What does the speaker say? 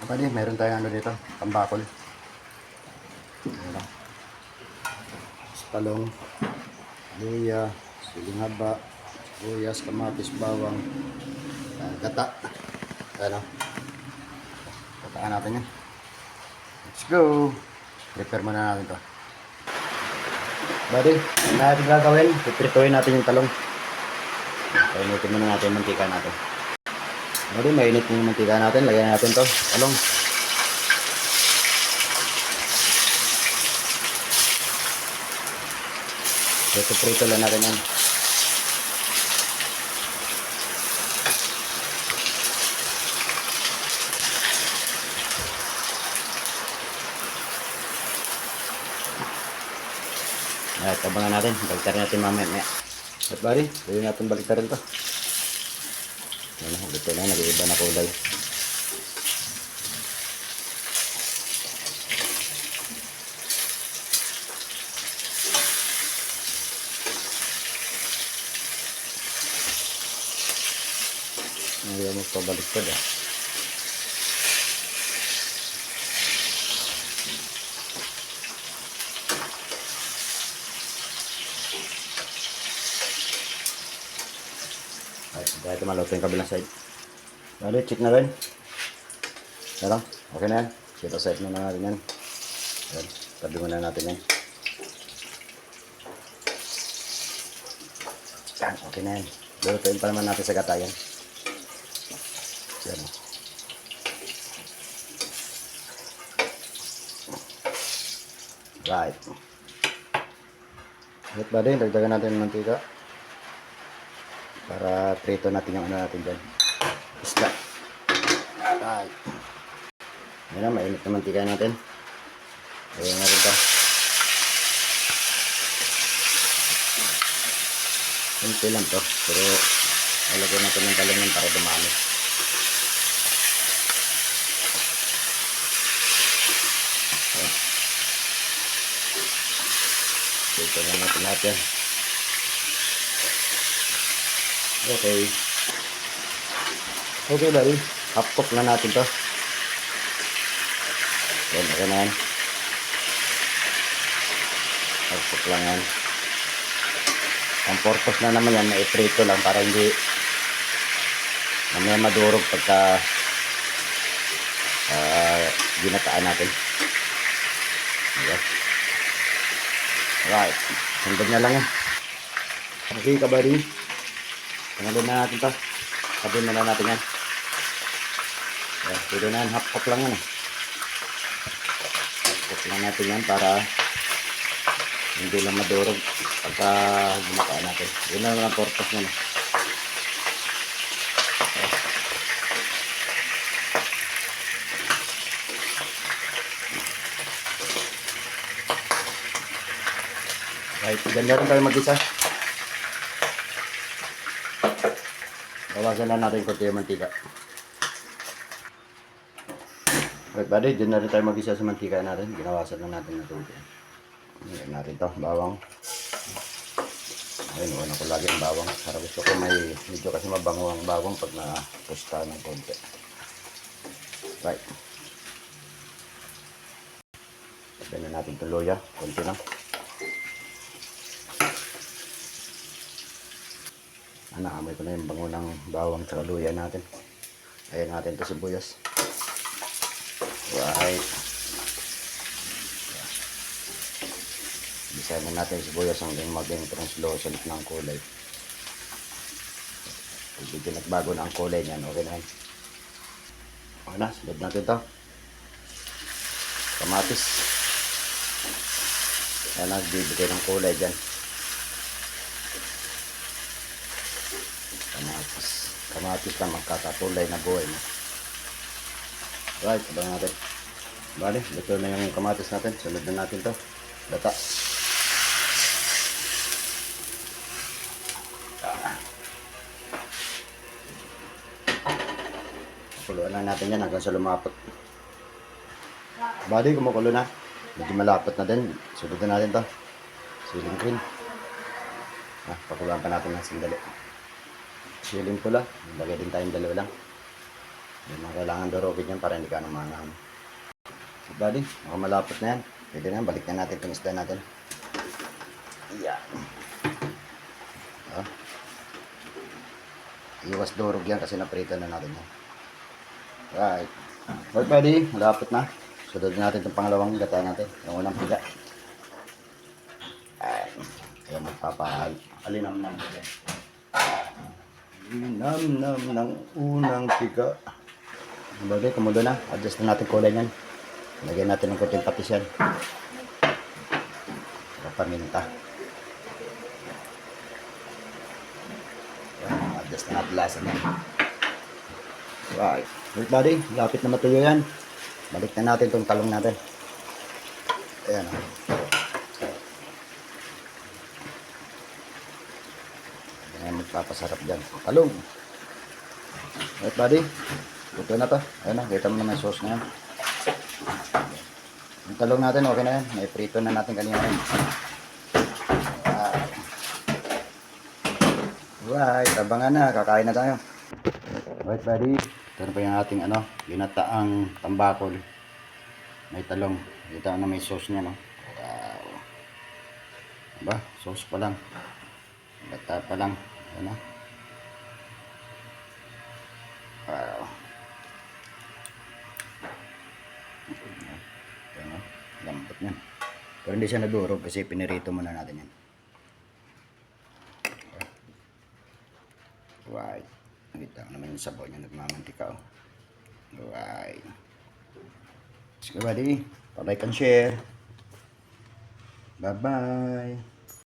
Bali, meron tayong ano dito, tambakol. Ayan o. Talong, luya, siling haba, sibuyas, kamatis, bawang, gata. Ayan o. Gataan natin yan. Let's go! Prepare muna natin to. Bali, ano natin gagawin? Piprituhin natin yung talong. Painitin muna natin yung mantika natin. Bali, mainit yung mantika natin. Lagyan natin to, talong. Prito lang natin yan. At abangan natin. Baliktarin natin mamaya. At bali, pwede natin baliktarin to. Ayan, dito na, nag-iiba na kulay. Ngayon mo pabaliktad ah. Dahil ito maluto yung kabilang side. Bali, check na rin. Pero, okay na yan. Set aside muna natin yan. Ayan, tabi muna natin yan. Yan, okay na yan. Lutuin pa naman natin sa gata yan. Yan. Right. At bali, dagdagan natin ng mantika. Para prito natin yung ano natin dyan. Isda. Right. Yan na, mainit na mantika natin. Ayan na rin ito. Kunti lang to. Pero, alagay natin ng talong yan para dumami. Prito na natin lahat yan. Okay. Okay, bali. Half cook na natin to. Yan, okay na yan. Half cook lang yan. Ang purpose na naman yan, na-iprito lang para hindi mamaya madurog pagka ginataan natin. Okay. Alright. Sundan na lang yan. Okay, kabari. Tangalin na natin to. Sabihin na lang natin yan. Pwede na yan. Half cook lang yan. Half cook lang natin yan para hindi lang madurog pagka gumakaan natin. Yun na lang ang purpose na. Right. Ganda rin tayo mag-isa. Bawasan na natin konti yung mantika. Right, buddy, dyan na rin tayo mag-isa sa mantika natin. Ginawasan na natin na tubig. Ngayon natin ito, bawang. Ayun, wala ko lagi ang bawang. Para gusto ko may medyo kasi mabango ang bawang pag na-pusta ng konti. Right. Lagyan na natin itong luya. Konti lang. Naamoy ko na yung bango ng bawang at luya natin. Ayan natin ito sibuyas. Right. Bisahin na natin yung sibuyas hanggang maging translucent ng kulay. Pag nagbago na ang kulay niyan, okay na yan. Okay na, sunod natin ito. Kamatis. Ayan, nagbibigay ng kulay dyan. Kamatis lang magkakatulay na buhay na. Right, abangan natin. Bali, luto na yung kamatis natin. Sunod na natin to. Gata. Kuluan na natin yan hanggang sa lumapot. Bali, kumukulo na. Medyo malapot na din. Sunod na natin to. Siling green. Pakuluan pa natin ng sandali. Siling pula. Lagay din tayong dalawa lang. Hindi mo kailangan durugin yan para hindi ka namangan. So, buddy, malapot na yan. Pwede na yan, balik na natin itong isda natin. Yan. Iwas durog yan kasi naprito na natin yan. Right. Right, buddy, malapot na. Sunod natin itong pangalawang gata natin. Yung unang piga. Ayan, magpapaalinam-nam. Alinam-nam ng unang piga. Bagay, kumulo na. Adjust na natin kulay niyan. Lagyan natin ng kunting patis yan. Para paminta. Ayan, adjust na natin lasa niyan. Right. Right, buddy, lapit na matuyo yan. Balik na natin itong talong natin. Ayan o. Ayan, magpapasarap dyan. Talong. Right, buddy. Ito na to. Ayan na, kita mo na may sauce na yan. Yung talong natin, okay na yan. May prito na natin kanina rin. Right, abangan na. Kakain na tayo. Right, buddy. Ito na pa yung ating ginataang tambakol. May talong. Kita na may sauce niya, no? Wow. Diba? Sauce pa lang. Gata pa lang. Ayan na. Wow. Ayan na. Lambot niyan. Pero hindi siya nadurog kasi pinirito muna natin yan. Right. Nakita ko naman yung sabaw niya. Nagmamantika, oh. Right. Let's go, buddy. Pa-like and share. Bye-bye.